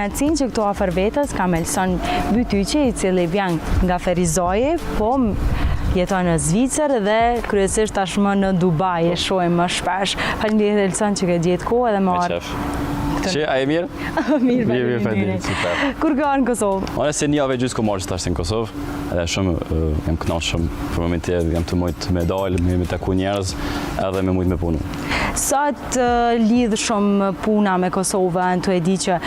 kënaqësinë që këtu afër vetës kam Elson Bytyqi, i cili vjen nga Ferizoji, po jeton në Zvicër dhe kryesisht tashmë në Dubai e shohim më shpesh. Faleminderit Elson që ke gjetë kohë dhe marr. Që, a e mirë? Mirë, super. Kur ka në Kosovë? Unë se një javë gjysmë ko marrë që tash në Kosovë, edhe shumë jam kënaqur për momentin, jam të mujt me dalë, me taku njerëz, edhe me mujt me punu. Sa të lidh shumë puna me Kosovën, tu e di që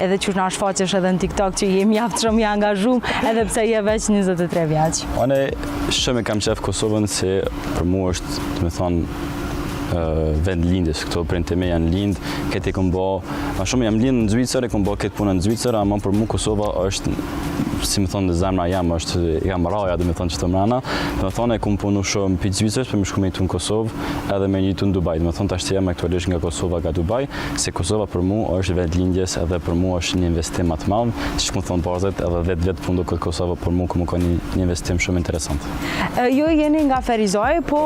edhe që na shfaqesh edhe në TikTok që je mjaft shumë i angazhuar, edhe pse je veç 23 vjeç. Unë shumë kam qef Kosovën se për mua është, të me thonë, vend lindjes, këto prindtë me janë lind, këtë kom bë, ma shumë jam lind në Zvicër, kom bë këtë punë në Zvicër, ama për mua Kosova është, si më thonë, zemra jam është, jam raja, dhe me thonë që të mrena, dhe me thonë e kom punu shumë për Zvicërës, për më shku me jetu në Kosovë, edhe me jetu në Dubai, dhe me thonë të ashtë jam aktualisht nga Kosova nga Dubai, se Kosova për mua është vend lindjes, edhe për mua është një investim më të madh, siç më thonë barzët, edhe 10 vjet pundu këtë Kosova për mua më ka një investim shumë interesant. Ju jeni nga Ferizoj, po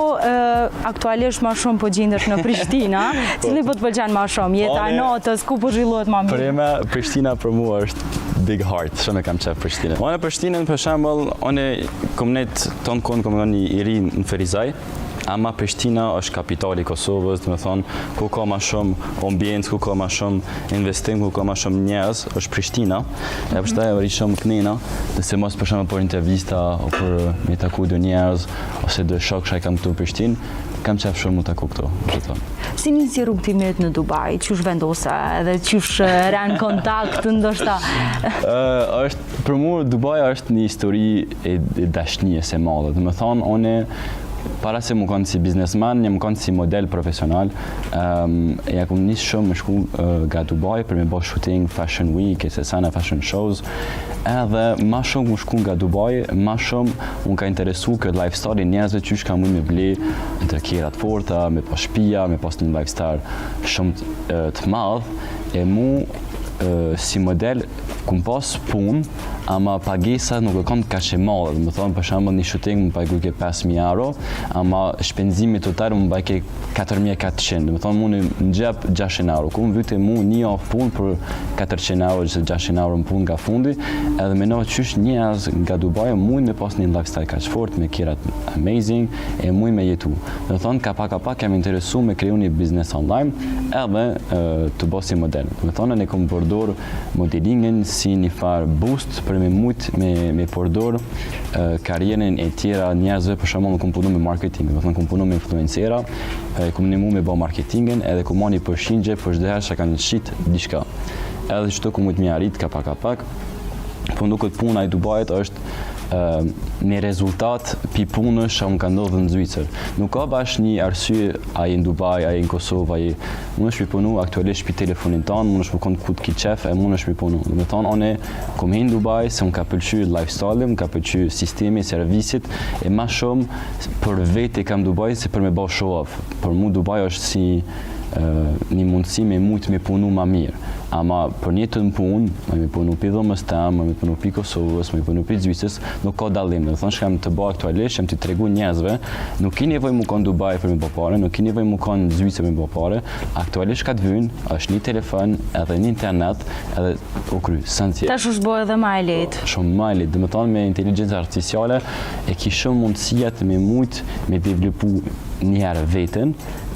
aktualisht më shumë po gjendesh në Prishtina, cili po të pëlqen më shumë, jeta e natës, ku po zhvillohet më mirë? Për me, Prishtina për mua është big heart, shumë e kam qef Prishtinën. Unë Prishtinën, për shembull, unë kom net tonë kohën kom qenë i ri në Ferizaj, ama Prishtina është kapitali i Kosovës, do të thonë, ku ka më shumë ambient, ku ka më shumë investim, ku ka më shumë njerëz, është Prishtina. E përshtaj ri shumë kënena, se mos për shembull për intervista o për me taku do njerëz ose do shok që kam këtu në Prishtinë, kam qef shumë të taku këtu. Si nisi rrugtimet në Dubai? Qysh vendose edhe qysh ran kontakt ndoshta? Është për mua Dubai është një histori e dashnijës së madhe. Do të thonë unë para se më kanë si biznesman, jam kanë si model profesional. Ja kom nis shumë më shku nga Dubai për me bëj shooting Fashion Week, e sana fashion shows. Edhe ma shumë më shku nga Dubai, ma shumë unë ka interesu këtë lifestyle i njerëzve që ka mund me ble në të kjerat forta, me pas shtëpia, me pas një lifestyle shumë të madh, e mu si model kum pas punë, ama pagesa nuk e kam kaq e madhe. Do të thonë për shembull një shooting më paguaj ke 5.000 euro, ama shpenzimi total më baj ke 4.400. Do të thonë unë në xhep 600 euro. Ku më vite mu një javë punë për 400 euro ose 600 euro në punë nga fundi, edhe mendoj qysh njerëz nga Dubai mund me pas një lifestyle kaq fort me kjerat amazing e mund me jetu. Do të thonë ka pak jam interesu me kriju një biznes online edhe të bëj si model. Do të thonë ne kam përdor modelingen si një far boost për me përdor karrierën e tjera njerëzve, për shembull kam punu me marketing, do të thonë kam punu me influencera, kam nimu me bë marketingin, edhe kam marrë një përshindje për çdo herë që kanë shit diçka. Edhe çdo ku mund të më arrit ka pak. Po ndukët puna e Dubait është një rezultat pi punësh që më ka ndodhur në Zvicër. Nuk ka bash një arsye ai në Dubai, ai në Kosovë, mund është mi punu aktualisht pi telefonin tonë, mund është më konë ku të ki qef, mund është mi punu. Do të thonë, one kom hin në Dubai, se më ka pëlqy lifestyle, më ka pëlqy sistemi, servisit, e ma shumë për vete kam Dubai se për me bo show off. Për mu Dubai është si një mundësi me mujtë me punu ma mirë. Ama për një të në punë, me punu pi dhomës tem, me punu pi Kosovës, me punu pi Zvicës, nuk ka dalim. Do të thonë që kam të bëj aktualisht, jam të tregu njerëzve, nuk ki nevojë mu kanë Dubai për me bë pare, nuk ki nevojë mu kanë Zvicër me bë pare. Aktualisht ka të vynë, është një telefon, edhe një internet, edhe o kry, sënë tjerë. Tash është bërë edhe ma e lehtë. Shumë ma e lehtë. Do të thonë me inteligjencë artificiale e ki shumë mundësiat me mujtë me developu njëherë vetën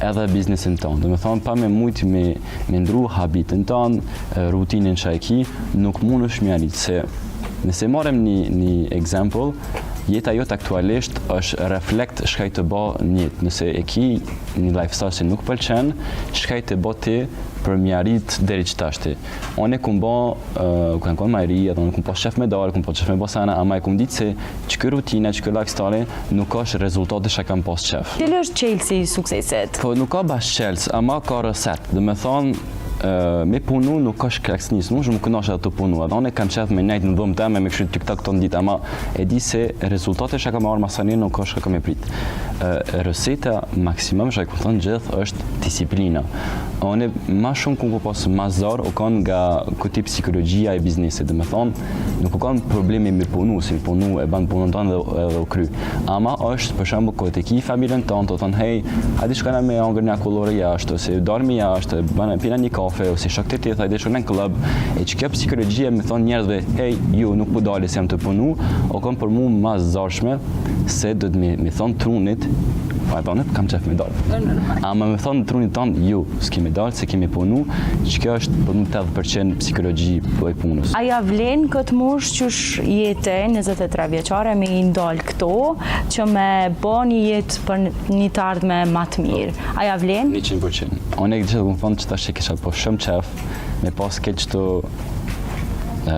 edhe biznesin tonë. Do të thonë pa me mujtë me ndru habitin tonë, rutinën që e ki, nuk mund është me arrit, se nëse marrem një example, jeta jote aktualisht është reflekt çka i të bë në jetë. Nëse e ki një lifestyle që nuk pëlqen, çka i të bë ti për mi arrit deri që tash ti. Unë kum bë, kam qenë më i ri, atë unë kum pas shef me dalë, kum pas shef me bosana, ama e kum ditë se çka rutina, çka lifestyle nuk ka rezultate që kam pas shef. Cili është çelësi i suksesit? Po nuk ka bash çelës, ama ka reset. Do të thonë me punu nuk ka shkraksnis, nuk shumë kënaqë ato punu. Unë kam qef me nejtë në dhomë teme, me kështu TikTok ton ditë, ama e di se rezultate që kam marrë masani nuk ka shka kam e prit. Reseta maksimum që kam thënë gjithë është disiplina. Unë ma shumë ku pas mazar u kanë nga këti psikologjia e biznesit. Dhe me thonë, nuk u kanë problemi me punu, si punu e banë punën tonë edhe u kry. Ama është, për shembull, kohët e ki familjen tonë, të thonë, hej, hajde shkojna me hangër një kullore jashtë, ose dormi jashtë, pina një kafe, kafe ose shok të tjetër, dhe shkon në klub, e që kjo psikologjia më thon njerëzve, hey, ju nuk po dalë se jam të punu, o kam për mua më zarshme se do të më thon trunit, pa e thonë, kam qef me dalë. Ama me thonë trunit tonë, ju, s'kemi dalë, se kemi punu, që kjo është për më 80% psikologji për e punës. A ja vlen këtë moshë qësh jetë 23 vjeqare me i ndalë këto, që me bo një jetë për një të ardhme më të mirë? A ja vlen? 100%. Unë e gjithë këmë thonë që ta që kisha po shumë qef, me pas këtë qëto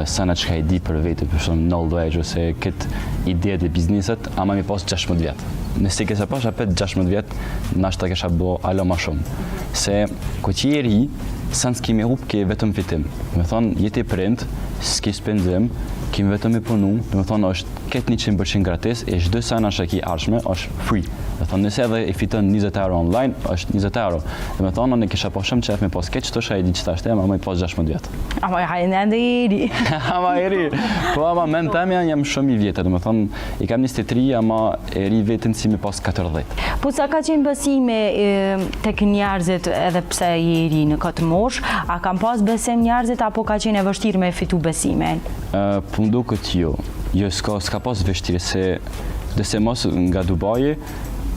sana që ka i di për vete, për shumë knowledge ose këtë ide dhe bizneset, ama mi pas 16 vjetë. Nëse kësa pas apet 16 vjetë, nashta kisha bo alo ma shumë. Se ko që je ri, sa në s'kemi hup ke vetëm fitim. Me thonë, jeti prind, s'ki spenzim, kemi vetëm i punu, me thonë, është këtë 100% gratis, e çdo sana që ki arshme, është free. Me thonë, nëse edhe i fiton 20 euro online, është 20 euro. Dhe me thonë, unë kisha po shumë qef me pas këtë qëto shka i di që ta shtem, ama i pas 16 vjetë. Ama hajnë ende i ri. Ama i ri. Po, ama men tem jam shumë i vjetë. Dhe me thonë, i kam 23, ama e ri vetën si me pas 14. Po sa ka qenë besime tek njerëzit edhe pse je i ri në këtë moshë, a kam pas besim njerëzit apo ka qenë e vështirë me fitu besimin? Po mdo këtë jo. Jo, s'ka pas vështirë se dhe se mos nga Dubaji,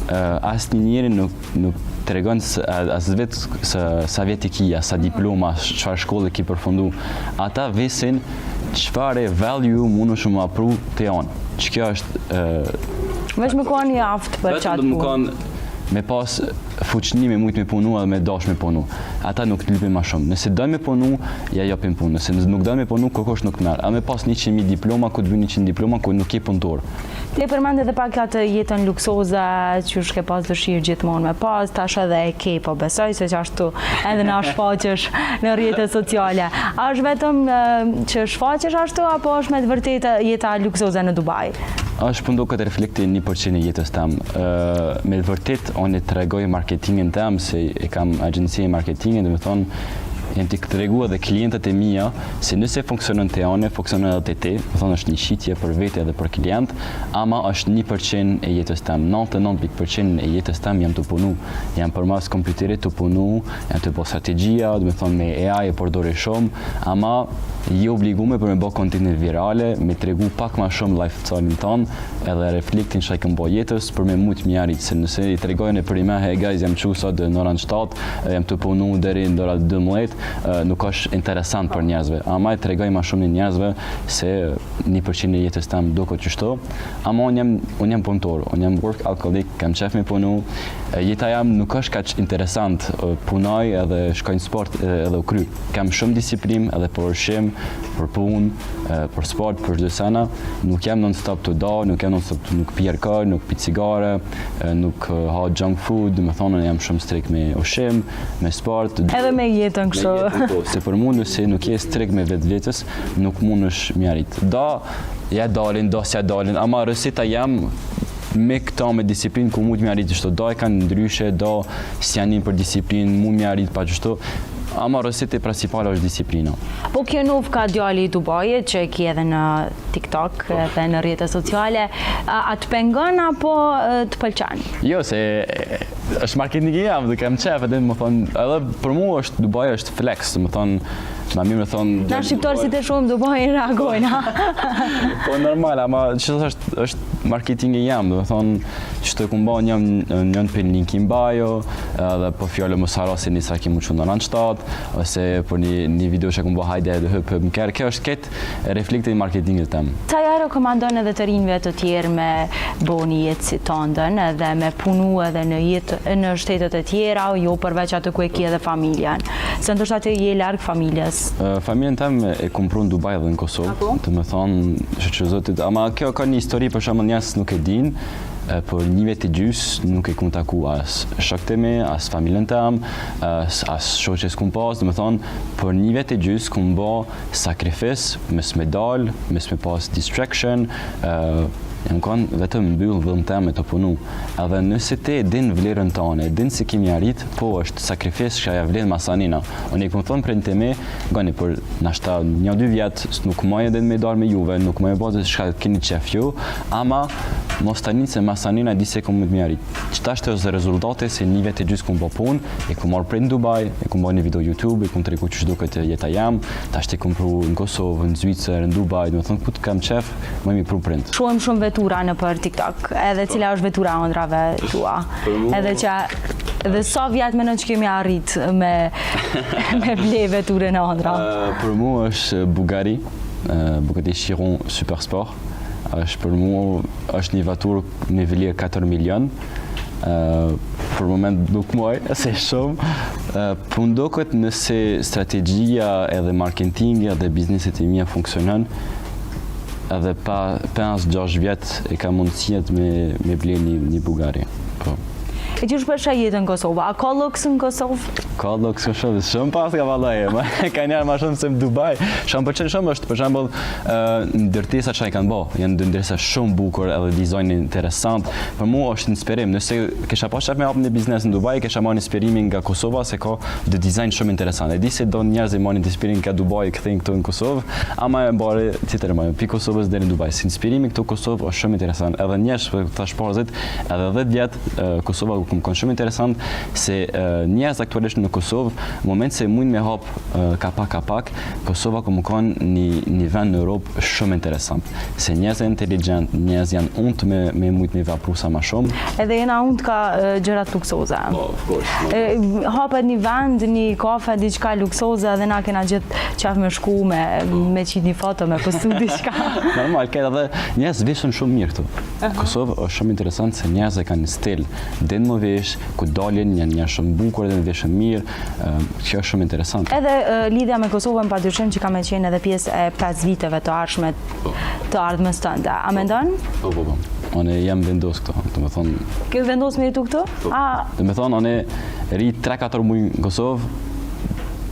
asë njëri nuk të regon asë vetë sa vjetë i kia, sa diploma, qëfar shkollë ki përfundu. Ata vesin qëfar e value mundu shumë apru të janë. Që kjo është... Vesh me konë një aftë për qatë punë. Me pas fuqëni me mujtë me punu edhe me dash me punu. Ata nuk të lupin ma shumë. Nëse dojnë me punu, ja jopin punë. Nëse nuk dojnë me punu, kërkosh nuk të merë. A me pas 100.000 diploma, ku të bëjnë 100 diploma, ku nuk je punëtor. Te përmend edhe pak atë jetën luksoze që shke pas dëshirë gjithmonë me pas, tash edhe e ke po besoj se që ashtu edhe na shfaqesh në rrjetet sociale. A është vetëm që shfaqesh ashtu apo është me të vërtetë jeta luksoze në Dubai? Është pëndo këtë reflekti 1% e jetës tem. Me të vërtet, unë të regoj marketingin tem, se e kam agjencie marketingin, dhe me thonë, janë të tregua dhe klientët e mia se nëse funksionon te one, funksionon edhe te. Do thonë është një shitje për vete edhe për klient, ama është 1% e jetës tam. 99% e jetës tam jam të punu. Jam përmas kompjuterit të punu, jam të bëj strategjia, do të thonë me AI e përdori shumë, ama je obligume për me bë kontenit virale, me tregu pak ma shumë lifestyle-in tonë, edhe reflektin që i këm bë jetës për me mujtë mjarit, se nëse i tregojnë e për i me, hey guys, jam qu sot në oran 7, jam të punu deri në oran 12, nuk është interesant për njerëzve. Ama i tregoj ma shumë një njerëzve se 1% e jetës tam do këtë qështo, ama unë jam punëtor, unë jam work alcoholic, kam qef me punu, jeta jam nuk është kaq interesant, punoj edhe shkojnë sport edhe u kry. Kam shumë disiplin edhe për ushqim, për punë, për sport, për çdo sena. Nuk jam non-stop të da, nuk jam non-stop nuk pi alkool, nuk pi cigare, nuk ha junk food, do të thonë jam shumë strikt me ushqim, me sport. Edhe me jetën kështu. Se për mua nëse nuk je strikt me vetvetes, nuk mundesh mi arrit. Ja dalin, s'ja dalin, ama rësita jam me këta me disiplinë ku mund të më arrit çdo do e kanë ndryshe, do s'janin për disiplinë, mund më arrit pa çdo. Ama rësite principale është disiplina. Po kjo nuk ka djali i Dubajit që ki edhe në TikTok edhe në rrjetet sociale, a të pengon apo të pëlqen? Jo, se është marketing i jam dhe kam qef, edhe më thonë, edhe për mu është Dubai është flex, më thonë, ma mirë me thonë... Na shqiptarë si të shumë Dubai reagojnë, ha? Po normal, ama që është marketing i jam, dhe më thonë, që të kumba njën për link in bio, edhe po fjallë më sara se njësa ki mu që në ranë 7, ose për një video që kumba hajde edhe hëp më kërë, kjo është ketë reflekte i marketingit tem. Sa ja rekomandon edhe të rinjve të tjerë me bo një jetë si tëndën, edhe me punu edhe në shtetet e tjera, jo përveç atë ku e ki edhe familjen, se ndoshta të je larg familjes. Familjen tem e kom pru në Dubai dhe në Kosovë, të me thonë që zotit, ama kjo ka një histori për shumë njës nuk e din, për një vjet e gjys nuk e kum taku as shokët e mi, as familjen tem, as shoqes kum pas, dhe me thonë, për një vjet e gjys kum bo sakrifis, mes me dal, mes me pas distraction, jam kanë vetëm mbyll vëllën tem me të punu. Edhe nëse te din vlerën tane, din se kemi arrit, po është sakrifis që aja vlerën masanina. Unë i këmë thonë për në teme, gani për nashta 1-2 vjetë, nuk maj edhe me darë me juve, nuk maj bazë shka keni qef ju, ama mos tani se mas tani na di se kom më të mirë. Çta është ose rezultate se një vit e gjys kum po punë, e kum marr prej në Dubai, e kum bërë një video YouTube, e kum treku ç'do duket jeta jam, tash te kum pru në Kosovë, në Zvicër, në Dubai, do të thonë ku të kam qef, më mi pru print. Shumë vetura në për TikTok, edhe cila është vetura ëndrave tua. Edhe që dhe sa vjet më në që kemi arrit me ble veturën e ëndra. Për mua është Bugatti, Bugatti Chiron Super Sport. Është për mua është një veturë me vlerë 4 milion. Për moment nuk muaj, se shumë. Për ndoket nëse strategjia edhe marketingi edhe bizneset e mia funksionon, edhe pa 5-6 vjet e ka mundësiat me ble një Bugatti. E që shpesha jetë në Kosovë? A ka luks në Kosovë? Ka luks në shumë pas ka vallaj, ka njerë ma shumë se në Dubai. Shumë përqenë shumë është, për shembull, ndërtesa që i kanë bo, janë ndërtesa shumë bukur edhe dizajn interesant. Për mu është inspirim, nëse kesha pas qef me hapë një biznes në Dubai, kesha marrë inspirimin nga Kosova se ka dhe dizajn shumë interesant. E di se do njerëz e marrin inspirim nga Dubai këthejnë këtu në Kosovë, ama e mbare tjetër më, pi Kosovës deri në Dubai. Si inspirimi këtu Kosovë është shumë interesant. Edhe njerëz thash parzit, edhe 10 vjet Kosova më kon shumë interesant se njerëz aktualisht në Kosovë, në moment se mund me hap kapak, Kosova më kon një vend në Europë shumë interesant. Se njerëz janë inteligjent, njerëz janë unë me mujt me vepru sa më shumë. Edhe jena unë ka gjërat luksoze. Of course. Hapet një vend, një kafe, diçka luksoze dhe na kena gjithë qaf me shku me qit një foto, me postu diçka. Normal, këtë edhe njerëz veshën shumë mirë këtu. Kosovë është shumë interesant se njerëz e kanë stil. Den më vesh, ku dalin, janë shumë bukur edhe veshën mirë, kjo është shumë interesant. Edhe lidhja me Kosovën padyshim që ka me qenë edhe pjesë e 5 viteve të ardhshme të ardhmës tënde. A mendon? Po. Unë jam vendos këtu, do të thonë. Ke vendos me jetu këtu? Do të thonë, unë ri 3-4 muaj në Kosovë,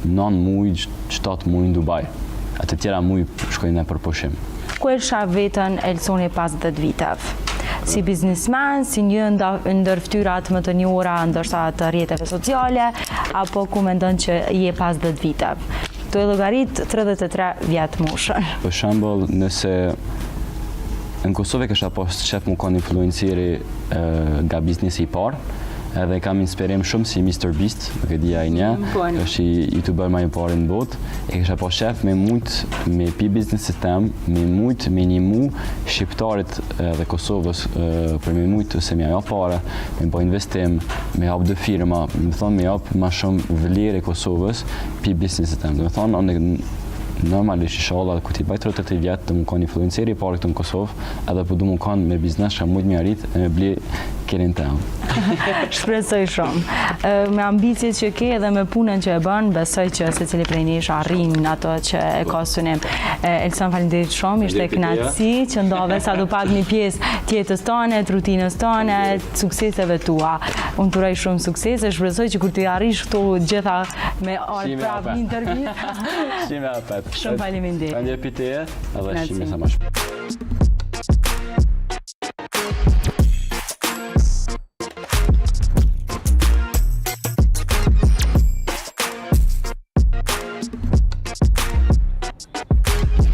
9 muaj, 7 muaj në Dubai. Atë tjera muaj shkojnë për pushim. Ku e lësha vetën Elsoni pas 10 viteve? Si biznismen, si një ndër ftyrat më të njohura ndoshta të rrjeteve sociale, apo ku mendon që je pas 10 viteve? Tu e llogarit 33 vjet moshën. Për shembull, nëse në Kosovë kisha pas qef më kon influenceri nga biznesi i parë, edhe kam inspirim shumë si Mr. Beast, nuk e dija ai një, është youtuber më i parë në botë, e kisha pas qef me pi biznesit tem, me një mu shqiptarit dhe Kosovës për me mujt se me jap fare, me bë investim, me hap 2 firma, me thonë me jap më shumë vlerë Kosovës pi biznesit tem. Do të thonë normalisht inshallah kur ti baj 30 vjet të më kanë influenceri i parë këtu në Kosovë, edhe po du më kanë me biznes që mund më arrit e me bli kerin tem. Shpresoj shumë. Me ambicjet që ke edhe me punën që e bën, besoj që secili prej nesh arrin ato që e ka synim. Elson, faleminderit shumë, ishte kënaqësi që ndove sadupak një pjesë tjetës tone, të rutinës tone, sukseseve tua. Unë të uroj shumë sukses e shpresoj që kur të arrish këtu gjitha me ardh prapë një intervistë. Shime apet. Shumë faleminderit. Faleminderit pite, edhe shime sa më shpejt.